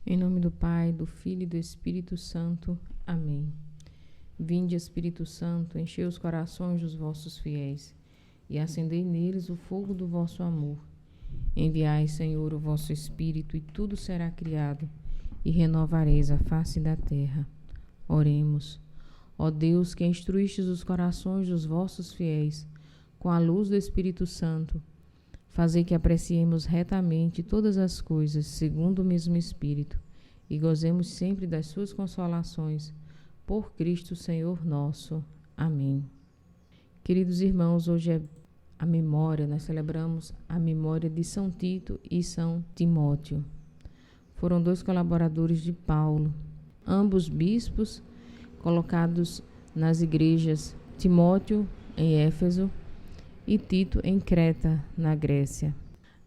Em nome do Pai, do Filho e do Espírito Santo. Amém. Vinde, Espírito Santo, enchei os corações dos vossos fiéis e acendei neles o fogo do vosso amor. Enviai, Senhor, o vosso Espírito, e tudo será criado, e renovareis a face da terra. Oremos. Ó Deus, que instruístes os corações dos vossos fiéis com a luz do Espírito Santo, fazei que apreciemos retamente todas as coisas segundo o mesmo Espírito e gozemos sempre das suas consolações. Por Cristo Senhor nosso. Amém. Queridos irmãos, hoje é a memória, nós celebramos a memória de São Tito e São Timóteo. Foram 2 colaboradores de Paulo, ambos bispos colocados nas igrejas, Timóteo em Éfeso e Tito em Creta, na Grécia.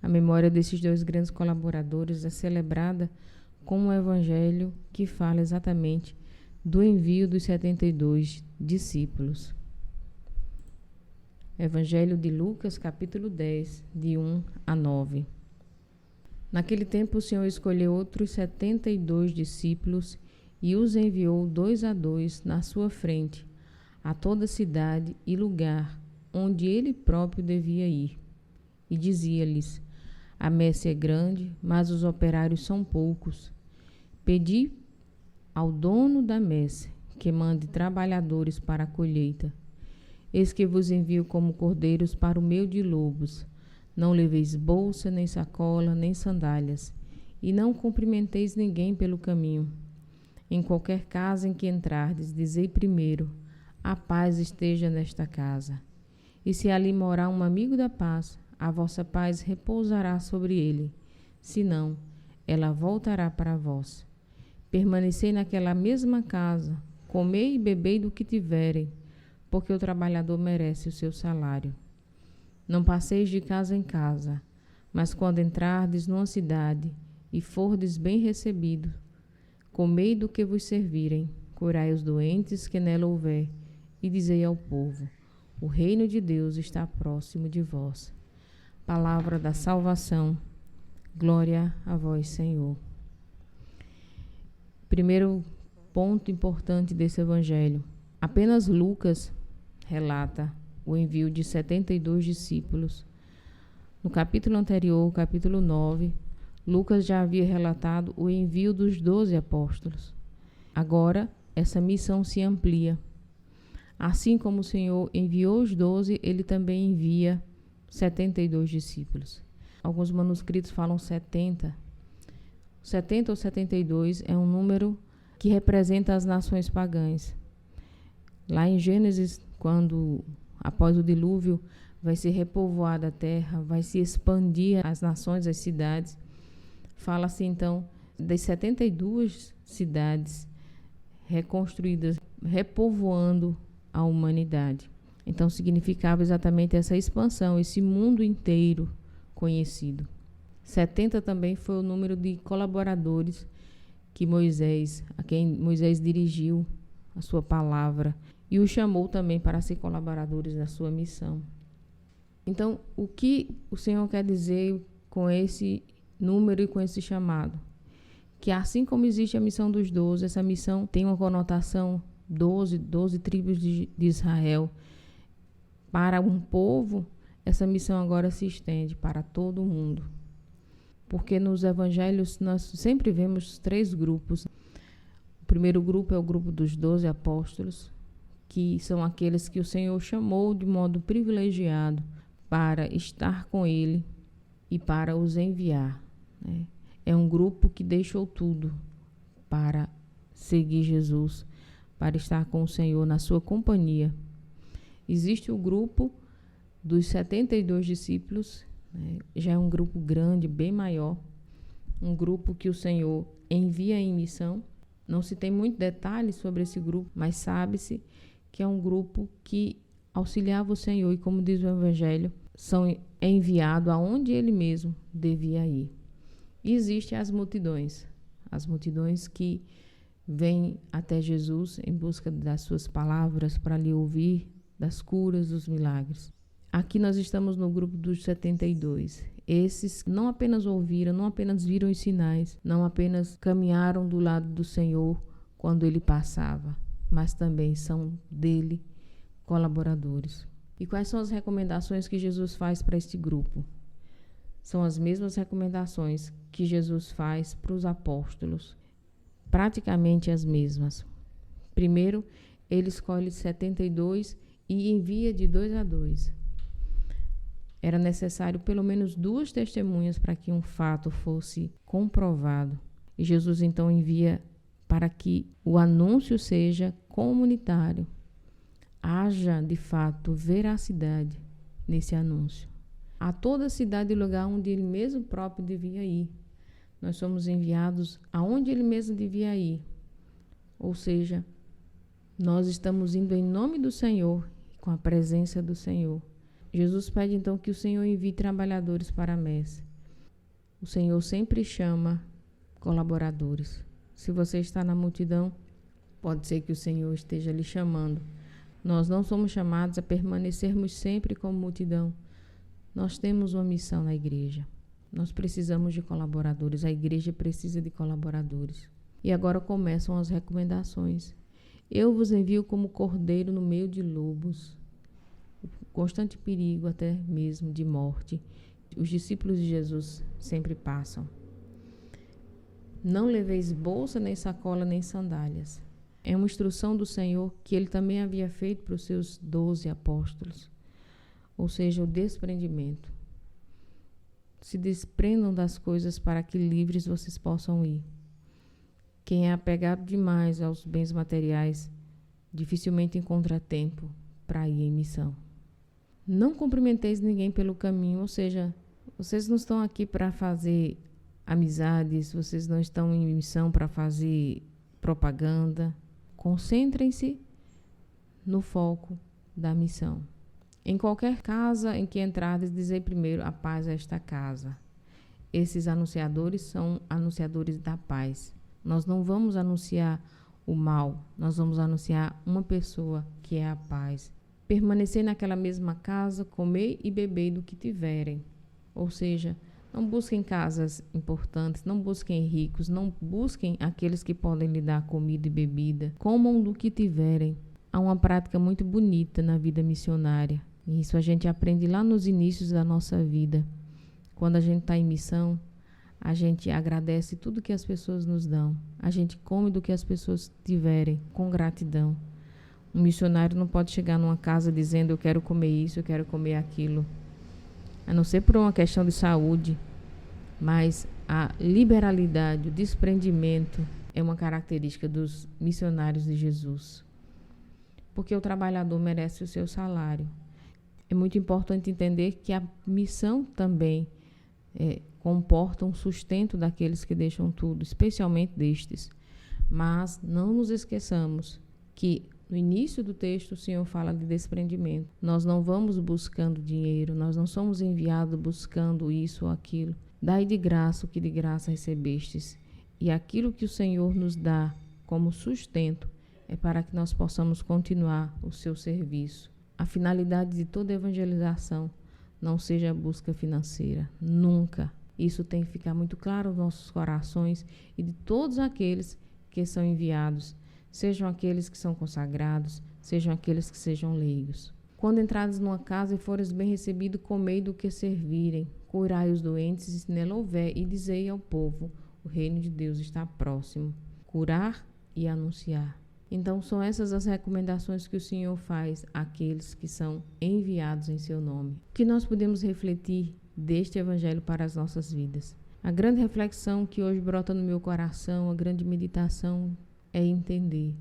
A memória desses 2 grandes colaboradores é celebrada com um evangelho que fala exatamente do envio dos 72 discípulos. Evangelho de Lucas, capítulo 10, de 1 a 9. Naquele tempo o Senhor escolheu outros 72 discípulos e os enviou 2 a 2 na sua frente, a toda cidade e lugar onde ele próprio devia ir. E dizia-lhes: a messe é grande, mas os operários são poucos. Pedi ao dono da messe que mande trabalhadores para a colheita. Eis que vos envio como cordeiros para o meio de lobos. Não leveis bolsa, nem sacola, nem sandálias, e não cumprimenteis ninguém pelo caminho. Em qualquer casa em que entrardes, dizei primeiro: a paz esteja nesta casa. E se ali morar um amigo da paz, a vossa paz repousará sobre ele. Se não, ela voltará para vós. Permanecei naquela mesma casa, comei e bebei do que tiverem, porque o trabalhador merece o seu salário. Não passeis de casa em casa, mas quando entrardes numa cidade e fordes bem recebidos, comei do que vos servirem, curai os doentes que nela houver, e dizei ao povo: o reino de Deus está próximo de vós. Palavra da salvação. Glória a vós, Senhor. Primeiro ponto importante desse evangelho. Apenas Lucas relata o envio de 72 discípulos. No capítulo anterior, capítulo 9, Lucas já havia relatado o envio dos 12 apóstolos. Agora, essa missão se amplia. Assim como o Senhor enviou os 12, ele também envia 72 discípulos. Alguns manuscritos falam 70. 70 ou 72 é um número que representa as nações pagãs. Lá em Gênesis, quando após o dilúvio vai ser repovoada a terra, vai se expandir as nações, as cidades, fala-se então das 72 cidades reconstruídas, repovoando a humanidade. Então significava exatamente essa expansão, esse mundo inteiro conhecido. 70 também foi o número de colaboradores a quem Moisés dirigiu a sua palavra e o chamou também para ser colaboradores da sua missão. Então, o que o Senhor quer dizer com esse número e com esse chamado? Que assim como existe a missão dos 12, essa missão tem uma conotação 12 tribos de Israel. Para um povo, essa missão agora se estende para todo o mundo. Porque nos evangelhos nós sempre vemos 3 grupos. O primeiro grupo é o grupo dos 12 apóstolos, que são aqueles que o Senhor chamou de modo privilegiado para estar com ele e para os enviar, né? É um grupo que deixou tudo para seguir Jesus, para estar com o Senhor na sua companhia. Existe o grupo dos 72 discípulos, né? Já é um grupo grande, bem maior, um grupo que o Senhor envia em missão. Não se tem muito detalhe sobre esse grupo, mas sabe-se que é um grupo que auxiliava o Senhor e, como diz o Evangelho, são enviados aonde ele mesmo devia ir. E existem as multidões que vêm até Jesus em busca das suas palavras para lhe ouvir, das curas, dos milagres. Aqui nós estamos no grupo dos 72. Esses não apenas ouviram, não apenas viram os sinais, não apenas caminharam do lado do Senhor quando ele passava, mas também são dele colaboradores. E quais são as recomendações que Jesus faz para este grupo? São as mesmas recomendações que Jesus faz para os apóstolos, praticamente as mesmas. Primeiro, ele escolhe 72 e envia de 2 a 2. Era necessário pelo menos 2 testemunhas para que um fato fosse comprovado. E Jesus então envia para que o anúncio seja comunitário. Haja, de fato, veracidade nesse anúncio. A toda a cidade e lugar onde ele mesmo próprio devia ir. Nós somos enviados aonde ele mesmo devia ir. Ou seja, nós estamos indo em nome do Senhor, com a presença do Senhor. Jesus pede então que o Senhor envie trabalhadores para a messe. O Senhor sempre chama colaboradores. Se você está na multidão, pode ser que o Senhor esteja lhe chamando. Nós não somos chamados a permanecermos sempre como multidão. Nós temos uma missão na igreja. Nós precisamos de colaboradores. A igreja precisa de colaboradores. E agora começam as recomendações. Eu vos envio como cordeiro no meio de lobos. Constante perigo até mesmo de morte. Os discípulos de Jesus sempre passam. Não leveis bolsa, nem sacola, nem sandálias. É uma instrução do Senhor que ele também havia feito para os seus 12 apóstolos. Ou seja, o desprendimento. Se desprendam das coisas para que livres vocês possam ir. Quem é apegado demais aos bens materiais dificilmente encontra tempo para ir em missão. Não cumprimenteis ninguém pelo caminho, ou seja, vocês não estão aqui para fazer amizades, vocês não estão em missão para fazer propaganda. Concentrem-se no foco da missão. Em qualquer casa em que entrardes, dizei primeiro a paz a esta casa. Esses anunciadores são anunciadores da paz. Nós não vamos anunciar o mal, nós vamos anunciar uma pessoa que é a paz. Permanecer naquela mesma casa, comer e beber do que tiverem. Ou seja, não busquem casas importantes, não busquem ricos, não busquem aqueles que podem lhe dar comida e bebida. Comam do que tiverem. Há uma prática muito bonita na vida missionária. E isso a gente aprende lá nos inícios da nossa vida. Quando a gente está em missão, a gente agradece tudo que as pessoas nos dão. A gente come do que as pessoas tiverem, com gratidão. Um missionário não pode chegar numa casa dizendo eu quero comer isso, eu quero comer aquilo. A não ser por uma questão de saúde. Mas a liberalidade, o desprendimento é uma característica dos missionários de Jesus. Porque o trabalhador merece o seu salário. É muito importante entender que a missão também comporta um sustento daqueles que deixam tudo, especialmente destes. Mas não nos esqueçamos que no início do texto o Senhor fala de desprendimento. Nós não vamos buscando dinheiro, nós não somos enviados buscando isso ou aquilo. Dai de graça o que de graça recebestes. E aquilo que o Senhor nos dá como sustento é para que nós possamos continuar o seu serviço. A finalidade de toda evangelização não seja a busca financeira, nunca. Isso tem que ficar muito claro nos nossos corações e de todos aqueles que são enviados, sejam aqueles que são consagrados, sejam aqueles que sejam leigos. Quando entrares numa casa e fores bem recebidos, comei do que servirem, curai os doentes, e se nela houver, e dizei ao povo, o reino de Deus está próximo. Curar e anunciar. Então, são essas as recomendações que o Senhor faz àqueles que são enviados em seu nome. O que nós podemos refletir deste evangelho para as nossas vidas? A grande reflexão que hoje brota no meu coração, a grande meditação, é entender.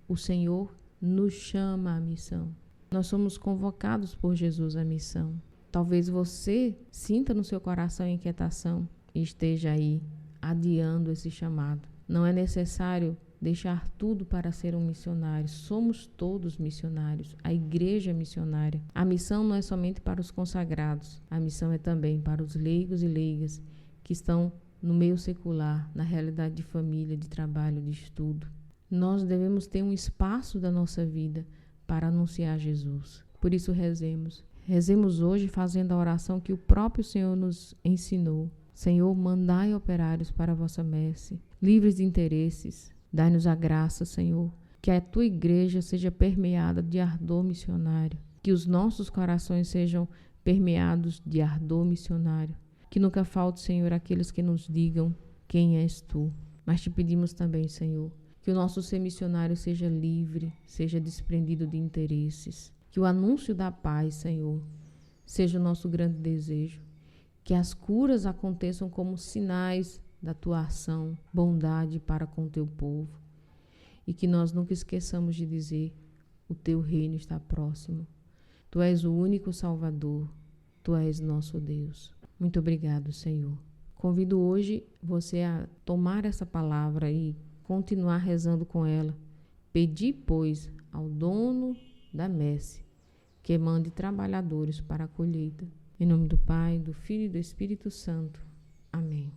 O Senhor nos chama à missão. Nós somos convocados por Jesus à missão. Talvez você sinta no seu coração inquietação e esteja aí adiando esse chamado. Não é necessário deixar tudo para ser um missionário. Somos todos missionários. A igreja é missionária. A missão não é somente para os consagrados. A missão é também para os leigos e leigas que estão no meio secular, na realidade de família, de trabalho, de estudo. Nós devemos ter um espaço da nossa vida para anunciar Jesus. Por isso rezemos. Rezemos hoje fazendo a oração que o próprio Senhor nos ensinou. Senhor, mandai operários para a vossa messe, livres de interesses. Dai-nos a graça, Senhor, que a tua igreja seja permeada de ardor missionário, que os nossos corações sejam permeados de ardor missionário, que nunca falte, Senhor, aqueles que nos digam quem és tu. Mas te pedimos também, Senhor, que o nosso ser missionário seja livre, seja desprendido de interesses, que o anúncio da paz, Senhor, seja o nosso grande desejo, que as curas aconteçam como sinais da tua ação, bondade para com o teu povo, e que nós nunca esqueçamos de dizer: o teu reino está próximo. Tu és o único Salvador, tu és nosso Deus. Muito obrigado, Senhor. Convido hoje você a tomar essa palavra e continuar rezando com ela. Pedi, pois, ao dono da messe que mande trabalhadores para a colheita. Em nome do Pai, do Filho e do Espírito Santo. Amém.